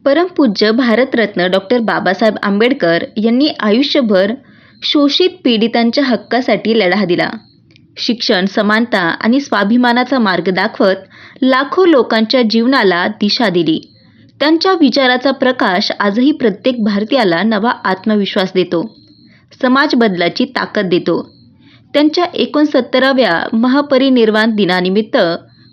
परमपूज्य भारतरत्न डॉक्टर बाबासाहेब आंबेडकर यांनी आयुष्यभर शोषित पीडितांच्या हक्कासाठी लढा दिला. शिक्षण, समानता आणि स्वाभिमानाचा मार्ग दाखवत लाखो लोकांच्या जीवनाला दिशा दिली. त्यांच्या विचाराचा प्रकाश आजही प्रत्येक भारतीयाला नवा आत्मविश्वास देतो, समाज बदलाची ताकद देतो. त्यांच्या 69व्या महापरिनिर्वाण दिनानिमित्त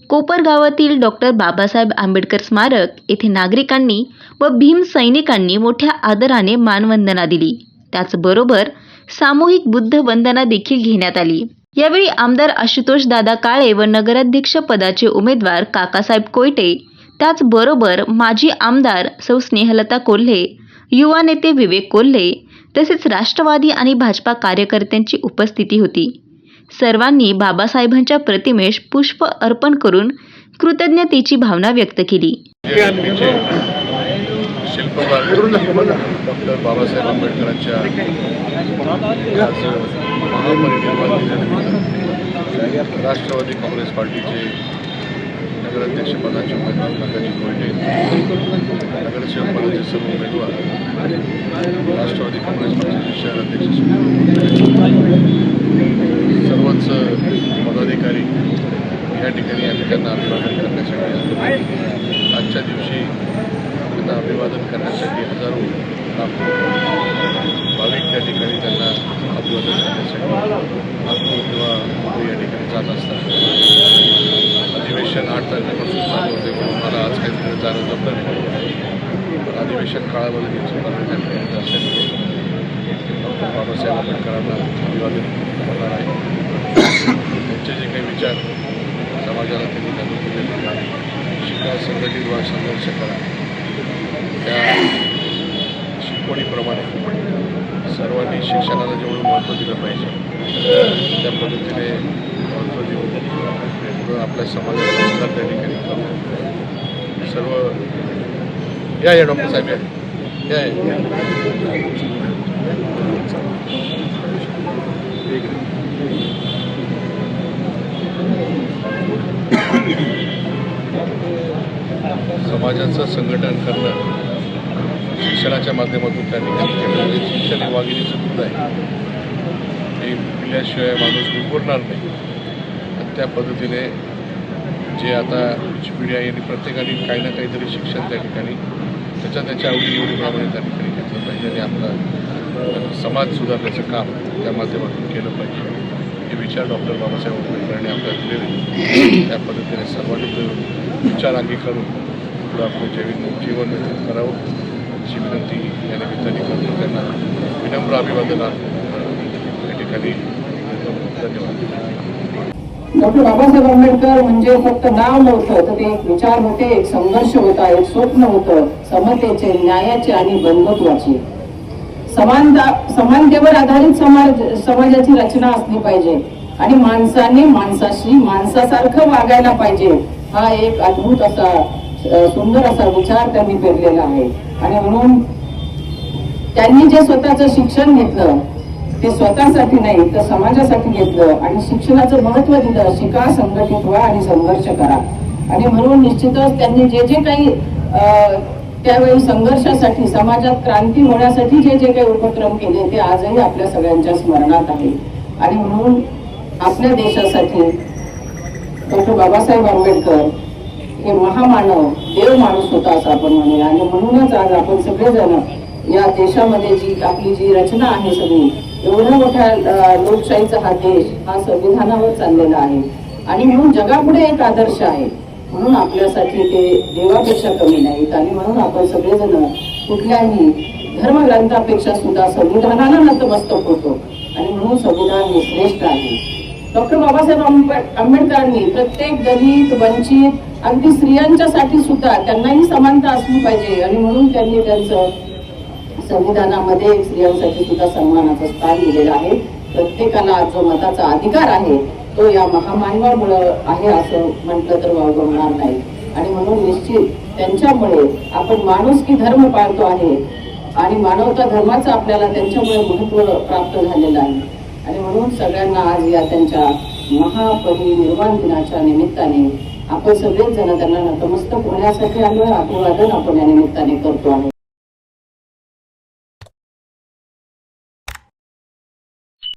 कोपरगावातील डॉक्टर बाबासाहेब आंबेडकर स्मारक येथे नागरिकांनी व भीम सैनिकांनी मोठ्या आदराने मानवंदना दिली. त्याचबरोबर सामूहिक बुद्ध वंदना देखील घेण्यात आली. यावेळी आमदार आशुतोष दादा काळे व नगराध्यक्ष पदाचे उमेदवार काकासाहेब कोयटे, त्याचबरोबर माजी आमदार सौ स्नेहलता कोल्हे, युवा नेते विवेक कोल्हे तसेच राष्ट्रवादी आणि भाजपा कार्यकर्त्यांची उपस्थिती होती. सर्वांनी बाबासाहेबांच्या प्रतिमेस पुष्प अर्पण करून कृतज्ञतेची भावना व्यक्त केली. शिल्पकार डॉक्टर बाबासाहेब आंबेडकरांच्या महापरिनिर्वाण दिनानिमित्त राष्ट्रवादी काँग्रेस पार्टीचे नगराध्यक्षपदाचे उमेदवार काकाजी कोयटे, नगरसेवक पदाचे सर्व उमेदवार, राष्ट्रवादी काँग्रेस पक्षाचे शहराध्यक्ष सर्वच पदाधिकारी या ठिकाणी आम्ही त्यांना अभिवादन करण्यासाठी आजच्या दिवशी त्यांना अभिवादन करण्यासाठी हजारो लाखो भाविक त्या ठिकाणी त्यांना अभिवादन करण्यासाठी नागपूर किंवा मुंबई या ठिकाणी जात असतात. अधिवेशन 8 तारखेपासून चालू होते म्हणून मला आज काही तिकडे जाणं जमलं नाही. अधिवेशन काळामध्ये कारण त्या ठिकाणी दर्शन डॉक्टर बाबासाहेब आंबेडकरांना अभिवादन करणार आहे. त्यांचे जे काही विचार समाजाला त्यांनी लागू केलेले, शिका, संघटित व्हा, संघर्ष करा, त्या शिकवणीप्रमाणे सर्वांनी शिक्षणाला जेवढं महत्त्व दिलं पाहिजे त्या पद्धतीने महत्त्व देऊन आपल्या समाजाला सुद्धा त्या ठिकाणी सर्व या डॉक्टर साहेब या समाजाचं संघटन करणं शिक्षणाच्या माध्यमातून त्या ठिकाणी केलं. शिक्षण हे वाघिणीचं दूध आहे, हे पिल्याशिवाय माणूस उरणार नाही. आणि त्या पद्धतीने जे आता पिढी आहे प्रत्येकाने काही ना काहीतरी शिक्षण त्या ठिकाणी त्याच्या आवडीनिवडीप्रमाणे त्या ठिकाणी घेतलं पाहिजे आणि आपला समाज सुधारण्याचं काम त्या माध्यमातून केलं पाहिजे. हे विचार डॉक्टर बाबासाहेब आंबेडकरांनी आपल्याला दिलेले. त्या पद्धतीने सर्वांनी विचार अंगीकारून पुढं आपलं जीवन व्यतीत करावं अशी विनंती या निमित्ताने करून त्यांना विनम्र अभिवादन या ठिकाणी धन्यवाद. डॉक्टर बाबासाहेब आंबेडकर म्हणजे फक्त नाव नव्हतं, तर ते एक विचार होते, एक संघर्ष होता, एक स्वप्न होतं समतेचे, न्यायाचे आणि बंधुत्वाचे. समानतेवर आधारित समाजाची रचना असली पाहिजे आणि माणसाने माणसाशी माणसासारखं वागायला पाहिजे. हा एक अद्भुत असा सुंदर असा विचार त्यांनी पेरलेला आहे. आणि म्हणून त्यांनी जे स्वतःचं शिक्षण घेतलं ते स्वतःसाठी नाही तर समाजासाठी घेतलं आणि शिक्षणाचं महत्त्व दिलं. शिका, संघटित व्हा आणि संघर्ष करा. आणि म्हणून निश्चितच त्यांनी जे जे काही त्यावेळी संघर्षासाठी, समाजात क्रांती होण्यासाठी जे जे काही उपक्रम केले ते आजही आपल्या सगळ्यांच्या स्मरणात आहे. आणि म्हणून आपल्या देशासाठी डॉक्टर बाबासाहेब आंबेडकर हे महामानव, देव माणूस होता असं आपण म्हणूया. आणि म्हणूनच आज आपण सगळेजण या देशामध्ये आपली रचना आहे सगळी, एवढ्या मोठ्या लोकशाहीचा हा देश हा संविधानावर चाललेला आहे आणि म्हणून जगापुढे एक आदर्श आहे. म्हणून आपल्यासाठी ते देवापेक्षा कमी नाहीत. आणि म्हणून आपण सगळेजण कुठल्याही धर्मग्रंथापेक्षा सुद्धा संविधानाला नतमस्तक होतो आणि म्हणून संविधान हे श्रेष्ठ आहे. डॉक्टर बाबासाहेब आंबेडकरांनी प्रत्येक दलित, वंचित, अगदी स्त्रियांच्यासाठी सुद्धा त्यांनाही समानता असली पाहिजे आणि म्हणून त्यांनी त्यांचं संविधानामध्ये स्त्रियांसाठी सुद्धा सन्मानाचं स्थान दिलेलं आहे. प्रत्येकाला जो मताचा अधिकार आहे तो या महामानवामुळे आहे असं म्हटलं तर वावगं होणार नाही. आणि म्हणून निश्चित त्यांच्यामुळे आपण माणुसकी धर्म पाळतो आहे आणि मानवता धर्माचं आपल्याला त्यांच्यामुळे महत्त्व प्राप्त झालेलं आहे. आणि म्हणून सगळ्यांना आज या त्यांच्या महापरिनिर्वाण दिनाच्या निमित्ताने आपण सगळेच जण त्यांना नतमस्तक होण्यासाठी आलो, अभिवादन आपण या निमित्ताने करतो आहे.